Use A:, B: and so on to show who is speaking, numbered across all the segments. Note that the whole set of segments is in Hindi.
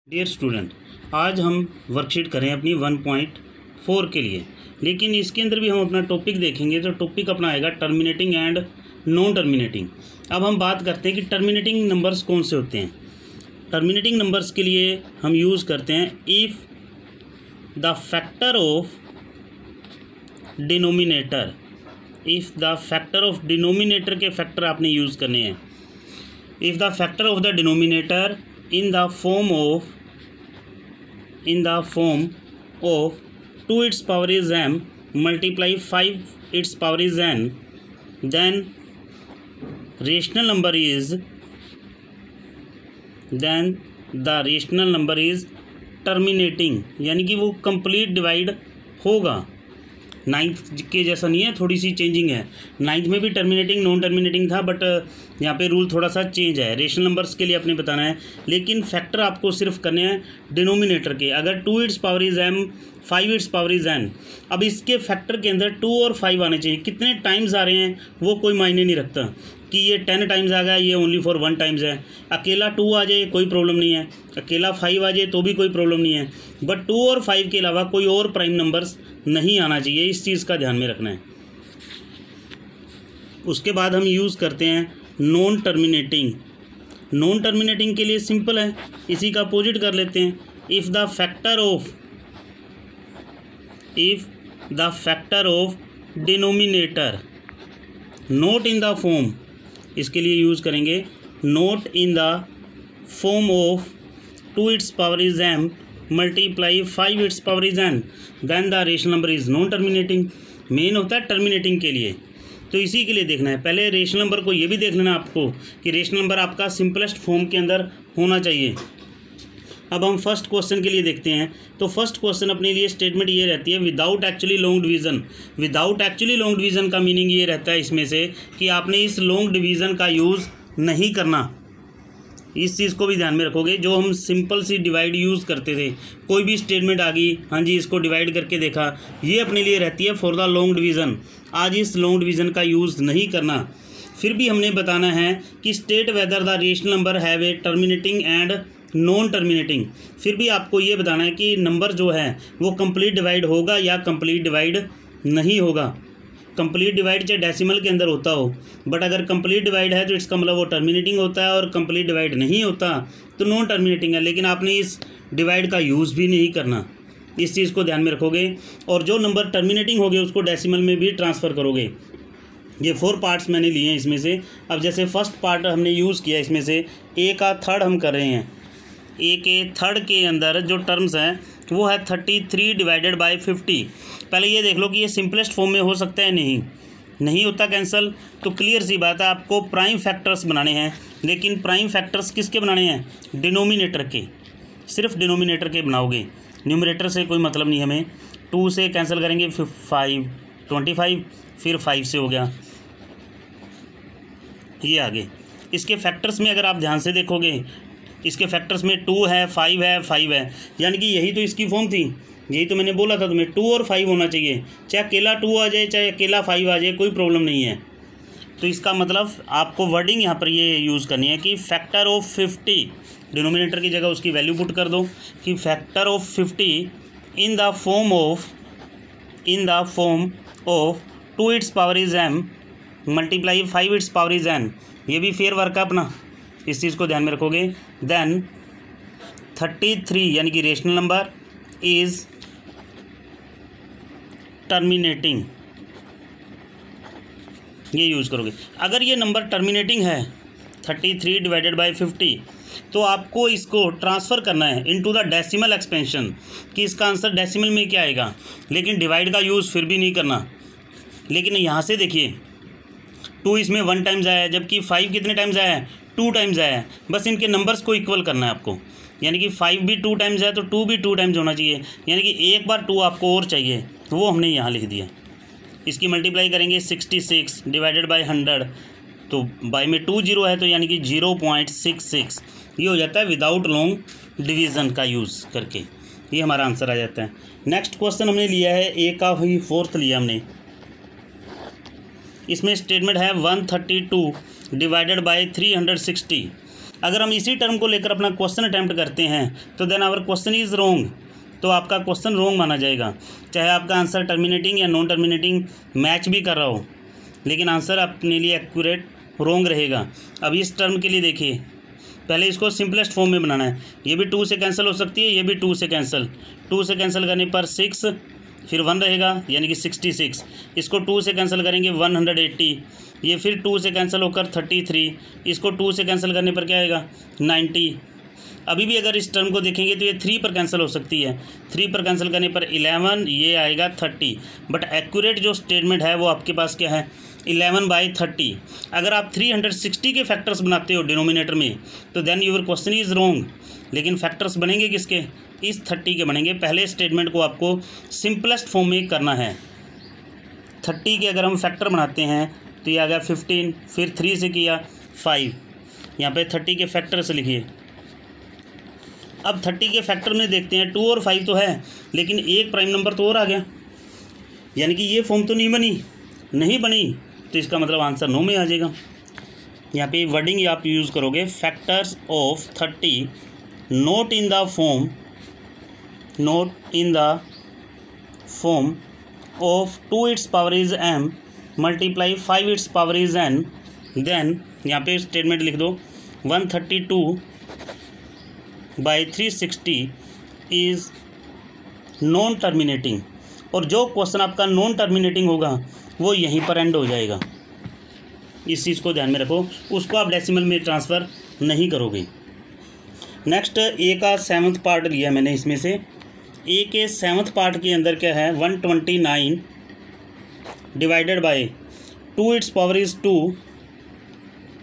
A: डियर स्टूडेंट, आज हम वर्कशीट करें अपनी 1.4 के लिए, लेकिन इसके अंदर भी हम अपना टॉपिक देखेंगे। तो टॉपिक अपना आएगा टर्मिनेटिंग एंड नॉन टर्मिनेटिंग। अब हम बात करते हैं कि टर्मिनेटिंग नंबर्स कौन से होते हैं। टर्मिनेटिंग नंबर्स के लिए हम यूज़ करते हैं if the factor of denominator. If the factor of denominator के फैक्टर आपने यूज़ करने हैं। If the factor of the denominator in the form of 2 its power is m multiply 5 its power is n, then rational number is terminating, यानी कि वो कंप्लीट डिवाइड होगा। नाइन्थ के जैसा नहीं है, थोड़ी सी चेंजिंग है। नाइन्थ में भी टर्मिनेटिंग नॉन टर्मिनेटिंग था, बट यहाँ पे रूल थोड़ा सा चेंज है। रेशनल नंबर्स के लिए आपने बताना है, लेकिन फैक्टर आपको सिर्फ करने हैं डिनोमिनेटर के। अगर 2 its power is m 5 its power is n, अब इसके फैक्टर के अंदर 2 और 5 आने चाहिए। कितने टाइम्स आ रहे हैं वो कोई मायने नहीं रखता कि ये 10 टाइम्स आ गया, ये ओनली फॉर 1 टाइम्स है। अकेला 2 आ जाए कोई प्रॉब्लम नहीं है, अकेला 5 आ जाए तो भी कोई प्रॉब्लम नहीं है, बट 2 और 5 के अलावा कोई और प्राइम नंबर्स नहीं आना चाहिए। इस चीज़ का ध्यान में रखना है। उसके बाद हम यूज़ करते हैं नॉन टर्मिनेटिंग। नॉन टर्मिनेटिंग के लिए सिंपल है, इसी का अपोजिट कर लेते हैं। If the factor of denominator not in the form, इसके लिए यूज़ करेंगे not in the form of 2 its power is m multiply 5 its power is n, then the rational number is non terminating. मेन होता है टर्मिनेटिंग के लिए, तो इसी के लिए देखना है। पहले रेशनल नंबर को ये भी देख लेना आपको कि रेशनल नंबर आपका सिंपलेस्ट फॉर्म के अंदर होना चाहिए। अब हम फर्स्ट क्वेश्चन के लिए देखते हैं। तो फर्स्ट क्वेश्चन अपने लिए स्टेटमेंट ये रहती है without actually long division. Without actually long division का मीनिंग ये रहता है इसमें से कि आपने इस लॉन्ग डिवीज़न का यूज़ नहीं करना। इस चीज़ को भी ध्यान में रखोगे। जो हम सिंपल सी डिवाइड यूज़ करते थे, कोई भी स्टेटमेंट आ गई, हाँ जी इसको डिवाइड करके देखा, ये अपने लिए रहती है फॉर द लॉन्ग डिवीज़न। आज इस लॉन्ग डिवीज़न का यूज़ नहीं करना। फिर भी हमने बताना है कि state whether the rational number have a terminating and non terminating. फिर भी आपको ये बताना है कि नंबर जो है वो कंप्लीट डिवाइड होगा या कंप्लीट डिवाइड नहीं होगा। कंप्लीट डिवाइड चाहे डेसिमल के अंदर होता हो, बट अगर कंप्लीट डिवाइड है तो इसका मतलब वो टर्मिनेटिंग होता है, और कंप्लीट डिवाइड नहीं होता तो नॉन टर्मिनेटिंग है। लेकिन आपने इस डिवाइड का यूज़ भी नहीं करना, इस चीज़ को ध्यान में रखोगे। और जो नंबर टर्मिनेटिंग हो गए उसको डेसिमल में भी ट्रांसफ़र करोगे। ये 4 पार्ट्स मैंने लिए हैं इसमें से। अब जैसे फर्स्ट पार्ट हमने यूज़ किया, इसमें से ए का थर्ड हम कर रहे हैं। ए के थर्ड के अंदर जो टर्म्स हैं वो है 33 डिवाइडेड बाय 50। पहले ये देख लो कि ये सिंपलेस्ट फॉर्म में हो सकता है, नहीं होता कैंसिल। तो क्लियर सी बात है, आपको प्राइम फैक्टर्स बनाने हैं। लेकिन प्राइम फैक्टर्स किसके बनाने हैं? डिनोमिनेटर के, सिर्फ डिनोमिनेटर के बनाओगे। न्यूमरेटर से कोई मतलब नहीं हमें। 2 से कैंसिल करेंगे 5 25, फिर 5 से हो गया, ये आगे। इसके फैक्टर्स में अगर आप ध्यान से देखोगे, इसके फैक्टर्स में 2 है, 5 है, 5 है, यानी कि यही तो इसकी फॉर्म थी। यही तो मैंने बोला था तुम्हें, 2 और 5 होना चाहिए। चाहे अकेला 2 आ जाए, चाहे अकेला 5 आ जाए, कोई प्रॉब्लम नहीं है। तो इसका मतलब आपको वर्डिंग यहाँ पर ये यूज़ करनी है कि फैक्टर ऑफ 50, डिनोमिनेटर की जगह उसकी वैल्यू पुट कर दो कि factor of 50 in the form of 2 its power is m multiply 5 its power is n। ये भी फेयर वर्क है अपना, इस चीज़ को ध्यान में रखोगे। देन 33 यानी कि रेशनल नंबर इज़ टर्मिनेटिंग, ये यूज़ करोगे। अगर ये नंबर टर्मिनेटिंग है 33 डिवाइडेड बाय 50, तो आपको इसको ट्रांसफ़र करना है इनटू द डेसिमल एक्सपेंशन कि इसका आंसर डेसिमल में क्या आएगा। लेकिन डिवाइड का यूज़ फिर भी नहीं करना। लेकिन यहाँ से देखिए 2 इसमें 1 टाइम्स आया है, जबकि 5 कितने टाइम्स आया है? 2 टाइम्स आया है। बस इनके नंबर्स को इक्वल करना है आपको, यानी कि 5 भी 2 टाइम्स है तो 2 भी 2 टाइम्स होना चाहिए, यानी कि एक बार 2 आपको और चाहिए, तो वो हमने यहाँ लिख दिया। इसकी मल्टीप्लाई करेंगे 66 डिवाइडेड बाय 100, तो बाय में 2 0 है, तो यानी कि 0.66। ये हो जाता है विदाउट लॉन्ग डिवीज़न का यूज़ करके, ये हमारा आंसर आ जाता है। नेक्स्ट क्वेश्चन हमने लिया है ए का ही 4th लिया हमने। इसमें स्टेटमेंट है 132 डिवाइडेड बाय 360। अगर हम इसी टर्म को लेकर अपना क्वेश्चन अटैम्प्ट करते हैं तो then our question is wrong, तो आपका क्वेश्चन रॉन्ग माना जाएगा। चाहे आपका आंसर टर्मिनेटिंग या नॉन टर्मिनेटिंग मैच भी कर रहा हो, लेकिन आंसर अपने लिए एक्यूरेट रॉन्ग रहेगा। अब इस टर्म के लिए देखिए, पहले इसको सिंपलेस्ट फॉर्म में बनाना है। ये भी 2 से कैंसिल हो सकती है, ये भी 2 से कैंसिल। 2 से कैंसिल करने पर 6, फिर 1 रहेगा यानी कि 66। इसको 2 से कैंसिल करेंगे 180, ये फिर 2 से कैंसिल होकर 33। इसको 2 से कैंसिल करने पर क्या आएगा 90। अभी भी अगर इस टर्म को देखेंगे तो ये 3 पर कैंसिल हो सकती है। 3 पर कैंसिल करने पर 11, ये आएगा 30। बट एक्यूरेट जो स्टेटमेंट है वो आपके पास क्या है 11/30। अगर आप 360 के फैक्टर्स बनाते हो डिनोमिनेटर में तो then your question is wrong. लेकिन फैक्टर्स बनेंगे किसके, इस 30 के बनेंगे। पहले स्टेटमेंट को आपको सिंपलेस्ट फॉर्म में करना है। 30 के अगर हम फैक्टर बनाते हैं तो ये आ गया 15, फिर 3 से किया 5। यहाँ पे 30 के फैक्टर से लिखिए। अब 30 के फैक्टर में देखते हैं 2 और 5 तो है, लेकिन एक प्राइम नंबर तो और आ गया, यानी कि ये फॉर्म तो नहीं बनी, तो इसका मतलब आंसर 9 में आ जाएगा। यहाँ पे वर्डिंग आप यूज़ करोगे, factors of 30 not in the form of 2 its power is m multiply 5 its power is n, then यहाँ पे स्टेटमेंट लिख दो 132/360 इज़ नॉन टर्मिनेटिंग। और जो क्वेश्चन आपका नॉन टर्मिनेटिंग होगा वो यहीं पर एंड हो जाएगा। इस चीज़ को ध्यान में रखो, उसको आप डेसिमल में ट्रांसफ़र नहीं करोगे। नेक्स्ट ए का 7th पार्ट लिया मैंने। इसमें से ए के 7th पार्ट के अंदर क्या है 129 divided by 2 its power is 2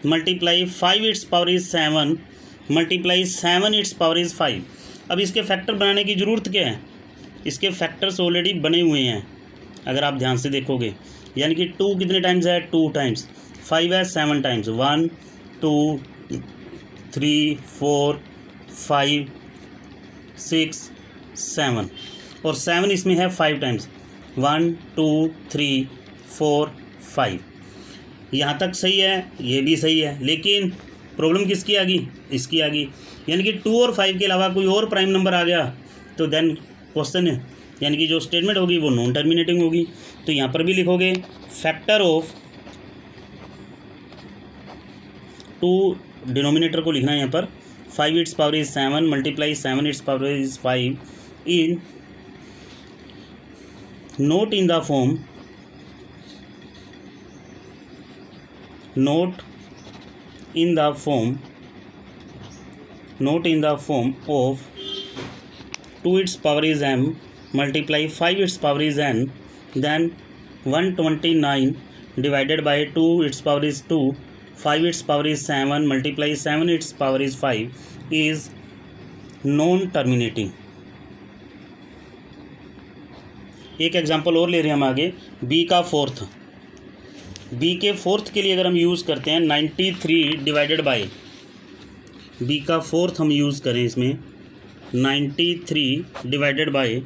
A: multiply 5 its power is 7 multiply 7 its power is 5। अब इसके फैक्टर बनाने की ज़रूरत क्या है, इसके फैक्टर्स ऑलरेडी बने हुए हैं अगर आप ध्यान से देखोगे। यानी कि 2 कितने टाइम्स है 2 टाइम्स, 5 है 7 टाइम्स, 1 2 3 4 5 6 7, और 7 इसमें है 5 टाइम्स, 1 2 3 4 5। यहाँ तक सही है, ये भी सही है, लेकिन प्रॉब्लम किसकी आ गई, इसकी आ गई। यानी कि 2 और 5 के अलावा कोई और प्राइम नंबर आ गया तो देन क्वेश्चन है, यानी कि जो स्टेटमेंट होगी वो नॉन टर्मिनेटिंग होगी। तो यहाँ पर भी लिखोगे फैक्टर ऑफ 2, डिनोमिनेटर को लिखना है यहाँ पर 5 its power is 7 multiply 7 its power is 5 in not in the form of 2 its power is m multiply 5 its power is n, then 129 divided by 2 its power is 2 5 its power is 7 multiply 7 its power is 5 is non terminating. एक एग्जांपल और ले रहे हैं हम आगे, बी का 4th। बी के 4th के लिए अगर हम यूज़ करते हैं 93 डिवाइडेड बाय, बी का 4th हम यूज़ करें इसमें 93 डिवाइडेड बाय,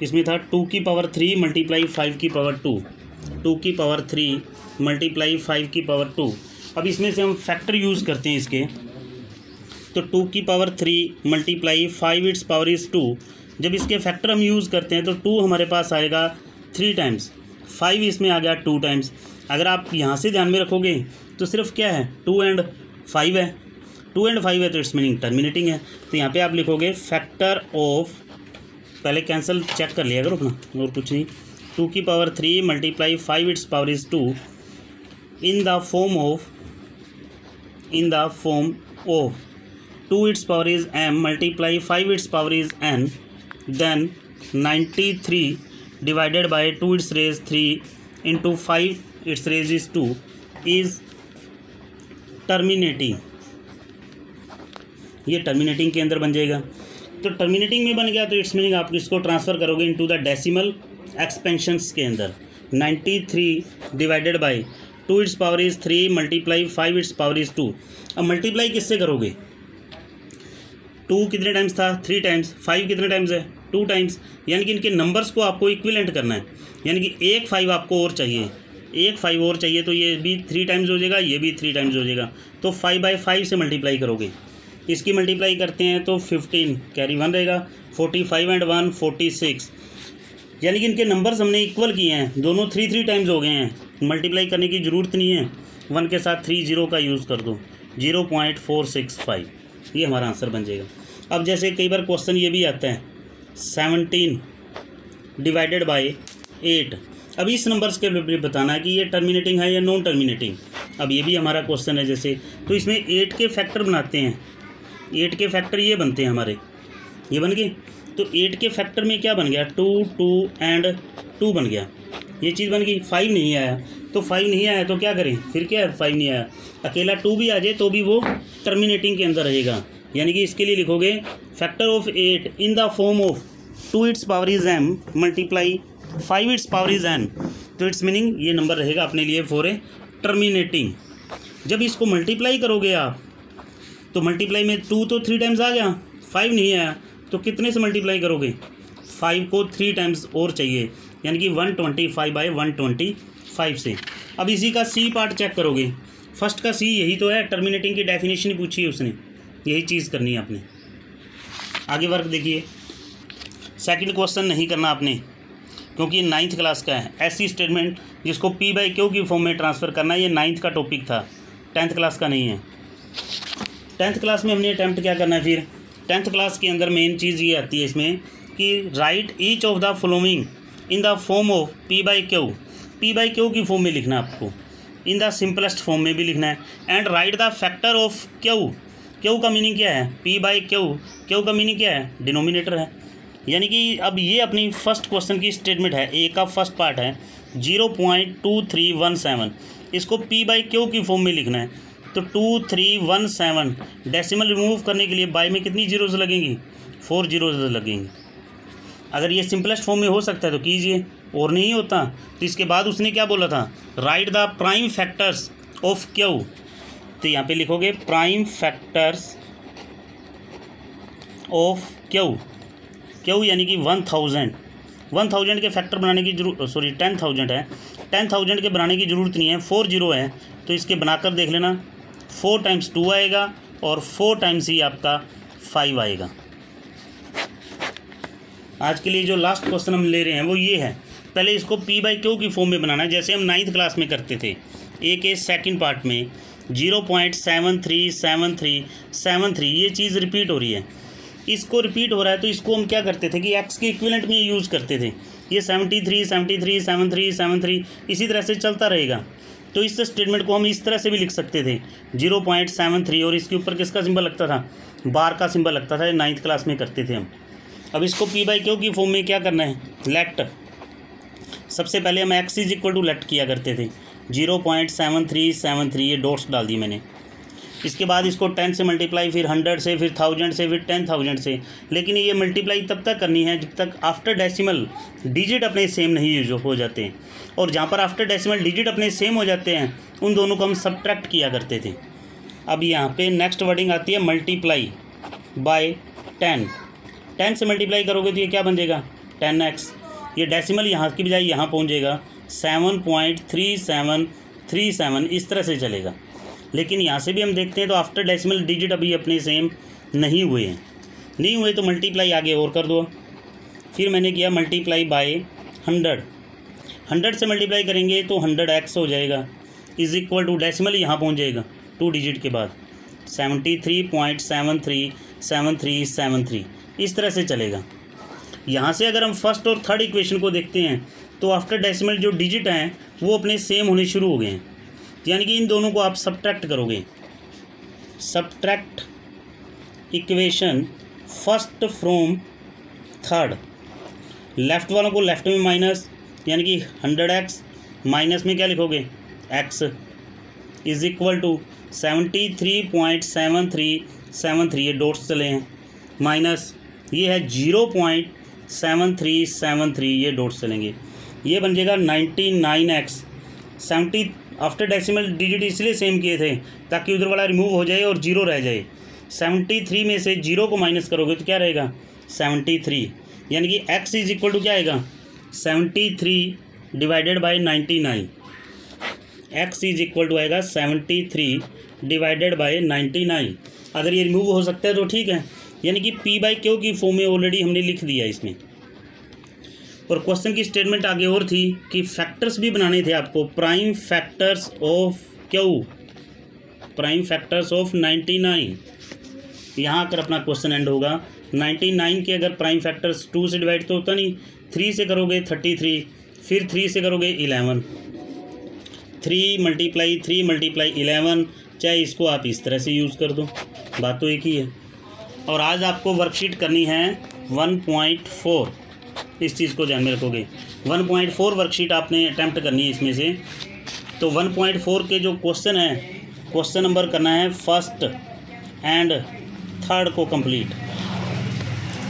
A: इसमें था 2 की पावर 3 मल्टीप्लाई 5 की पावर 2, 2 की पावर 3 मल्टीप्लाई 5 की पावर 2। अब इसमें से हम फैक्टर यूज़ करते हैं इसके, तो 2 की power 3 multiply 5 its power is 2। जब इसके फैक्टर हम यूज़ करते हैं तो 2 हमारे पास आएगा 3 टाइम्स, 5 इसमें आ गया 2 टाइम्स। अगर आप यहाँ से ध्यान में रखोगे तो सिर्फ क्या है 2 and 5 है, 2 and 5 है तो इट्स मीनिंग टर्मिनेटिंग है। तो यहाँ पे आप लिखोगे फैक्टर ऑफ, पहले कैंसिल चेक कर लिया करो अपना और कुछ नहीं, 2 की power 3 multiply 5 its power is 2 in the form of 2 its power is m multiply 5 its power is n, then 93 divided by 2 its raise 3 into 5 its raise is 2 is terminating. ये टर्मिनेटिंग के अंदर बन जाएगा। तो टर्मिनेटिंग में बन गया तो इट्स मीनिंग आप इसको ट्रांसफ़र करोगे इनटू द डेसिमल एक्सपेंशंस के अंदर। 93 divided by 2 its power is 3 multiply 5 its power is 2। अब मल्टीप्लाई किससे करोगे, 2 कितने टाइम्स था 3 टाइम्स, 5 कितने टाइम्स है 2 टाइम्स, यानी कि इनके नंबर्स को आपको इक्विवेलेंट करना है। यानी कि एक 5 आपको और चाहिए, एक 5 और चाहिए, तो ये भी 3 टाइम्स हो जाएगा, ये भी 3 टाइम्स हो जाएगा। तो 5/5 से मल्टीप्लाई करोगे, इसकी मल्टीप्लाई करते हैं तो 15 कैरी 1 रहेगा, 45 एंड 1 46, यानी कि इनके नंबर्स हमने इक्वल किए हैं, दोनों 3 टाइम्स हो गए हैं, मल्टीप्लाई करने की ज़रूरत नहीं है। 1 के साथ 3 0 का यूज़ कर दो, 0.465, ये हमारा आंसर बन जाएगा। अब जैसे कई बार क्वेश्चन ये भी आता है 17 डिवाइडेड बाय 8, अब इस नंबर्स के लिए बताना है कि ये टर्मिनेटिंग है या नॉन टर्मिनेटिंग। अब ये भी हमारा क्वेश्चन है जैसे, तो इसमें 8 के फैक्टर बनाते हैं, 8 के फैक्टर ये बनते हैं हमारे, ये बन गए। तो 8 के फैक्टर में क्या बन गया, 2 2 एंड 2 बन गया, ये चीज़ बन गई। 5 नहीं आया, तो 5 नहीं आया तो क्या करें, फिर क्या है, 5 नहीं आया, अकेला 2 भी आ जाए तो भी वो टर्मिनेटिंग के अंदर रहेगा। यानी कि इसके लिए लिखोगे factor of 8 in the form of 2 its power is m multiply 5 its power is n, तो इट्स मीनिंग ये नंबर रहेगा अपने लिए फॉर ए टर्मिनेटिंग। जब इसको मल्टीप्लाई करोगे आप, तो मल्टीप्लाई में 2 तो 3 टाइम्स आ गया, 5 नहीं आया, तो कितने से मल्टीप्लाई करोगे, 5 को 3 टाइम्स और चाहिए, यानी कि 125/125 से। अब इसी का सी पार्ट चेक करोगे, फर्स्ट का सी यही तो है, टर्मिनेटिंग की डेफिनेशन ही पूछी है उसने, यही चीज़ करनी है आपने। आगे वर्क देखिए, सेकंड क्वेश्चन नहीं करना आपने, क्योंकि ये 9th क्लास का है। ऐसी स्टेटमेंट जिसको P/Q की फॉर्म में ट्रांसफ़र करना है, ये 9th का टॉपिक था, 10th क्लास का नहीं है। 10th क्लास में हमने अटैम्प्ट क्या करना है, फिर 10th क्लास के अंदर मेन चीज़ ये आती है इसमें कि right each of the following in the form of P/Q, P/Q की फॉर्म में लिखना है आपको, इन द सिंपलेस्ट फॉर्म में भी लिखना है, and right the factor of Q। Q का मीनिंग क्या है, P/Q, Q का मीनिंग क्या है, डिनोमिनेटर है। यानी कि अब ये अपनी फर्स्ट क्वेश्चन की स्टेटमेंट है, ए का फर्स्ट पार्ट है 0.2317, इसको P/Q की फॉर्म में लिखना है, तो 2317 डेसिमल रिमूव करने के लिए बाय में कितनी जीरोज लगेंगी, 4 जीरोज लगेंगी। अगर ये सिंपलेस्ट फॉर्म में हो सकता है तो कीजिए, और नहीं होता तो इसके बाद उसने क्या बोला था, right the prime factors of Q, तो यहाँ पे लिखोगे प्राइम फैक्टर्स ऑफ Q यानी कि 1000 के फैक्टर बनाने की जरूरत, सॉरी 10,000 है, 10,000 के बनाने की ज़रूरत नहीं है, 4 जीरो है, तो इसके बनाकर देख लेना, 4 टाइम्स 2 आएगा और 4 टाइम्स ही आपका 5 आएगा। आज के लिए जो लास्ट क्वेश्चन हम ले रहे हैं वो ये है, पहले इसको P/Q की फॉर्म में बनाना है, जैसे हम 9th क्लास में करते थे। ए के सेकंड पार्ट में 0.737373 ये चीज़ रिपीट हो रही है, इसको रिपीट हो रहा है, तो इसको हम क्या करते थे कि एक्स के इक्विवेलेंट में यूज़ करते थे। ये 73 73 73 73 इसी तरह से चलता रहेगा, तो इस स्टेटमेंट को हम इस तरह से भी लिख सकते थे 0.73, और इसके ऊपर किसका सिंबल लगता था, बार का सिंबल लगता था, 9th क्लास में करते थे हम। अब इसको P/Q की फॉर्म में क्या करना है, लेट, सबसे पहले हम x is equal to let किया करते थे 0.7373, ये डॉट्स डाल दी मैंने। इसके बाद इसको 10 से मल्टीप्लाई, फिर 100 से, फिर 1000 से, फिर 10,000 से, लेकिन ये मल्टीप्लाई तब तक करनी है जब तक आफ्टर डेसिमल डिजिट अपने सेम नहीं यूज हो जाते हैं, और जहाँ पर आफ्टर डेसिमल डिजिट अपने सेम हो जाते हैं उन दोनों को हम सब्ट्रैक्ट किया करते थे। अब यहाँ पे नेक्स्ट वर्डिंग आती है मल्टीप्लाई बाय 10 से मल्टीप्लाई करोगे तो ये क्या बन जाएगा, 10x, ये डेसिमल यहाँ की बजाय यहाँ पहुँच जाएगा 7.3737, इस तरह से चलेगा। लेकिन यहाँ से भी हम देखते हैं तो आफ्टर डेसिमल डिजिट अभी अपने सेम नहीं हुए हैं, नहीं हुए तो मल्टीप्लाई आगे और कर दो। फिर मैंने किया मल्टीप्लाई बाय 100 से मल्टीप्लाई करेंगे तो 100x हो जाएगा, इज इक्वल टू डेसिमल यहाँ पहुँच जाएगा 2 डिजिट के बाद 73.737373, इस तरह से चलेगा। यहाँ से अगर हम फर्स्ट और थर्ड इक्वेशन को देखते हैं तो आफ्टर डेसिमल जो डिजिट हैं वो अपने सेम होने शुरू हो गए हैं, यानी कि इन दोनों को आप सब्ट्रैक्ट करोगे, subtract equation first from third, left वालों को लेफ़्ट में माइनस, यानी कि 100x माइनस में क्या लिखोगे x इज इक्वल टू 73.7373, ये डॉट्स चले हैं, माइनस ये है 0.7373, ये डॉट्स चलेंगे, ये बन जाएगा 99x। 70 आफ्टर डेसिमल डिजिट इसलिए सेम किए थे ताकि उधर वाला रिमूव हो जाए और 0 रह जाए। 73 में से 0 को माइनस करोगे तो क्या रहेगा 73, यानी कि x इज इक्वल टू क्या आएगा 73 divided by 99, x is equal to आएगा 73 डिवाइडेड बाय 99। अगर ये रिमूव हो सकता है तो ठीक है, यानी कि p बाई क्यू की फॉर्म में ऑलरेडी हमने लिख दिया इसमें। और क्वेश्चन की स्टेटमेंट आगे और थी कि फैक्टर्स भी बनाने थे आपको, prime factors of Q, prime factors of 99। यहाँ आकर अपना क्वेश्चन एंड होगा। 99 के अगर प्राइम फैक्टर्स 2 से डिवाइड तो होता नहीं, 3 से करोगे 33, फिर 3 से करोगे 11, 3 मल्टीप्लाई 11, चाहे इसको आप इस तरह से यूज़ कर दो, बात तो एक ही है। और आज आपको वर्कशीट करनी है 1.4, इस चीज़ को ध्यान में रखोगे। 1.4 वर्कशीट आपने अटैम्प्ट करनी है इसमें से। तो 1.4 के जो क्वेश्चन है, क्वेश्चन नंबर करना है फर्स्ट एंड थर्ड को कंप्लीट,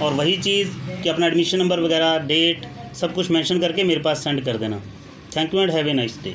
A: और वही चीज़ कि अपना एडमिशन नंबर वगैरह, डेट, सब कुछ मेंशन करके मेरे पास सेंड कर देना। Thank you and have a nice day.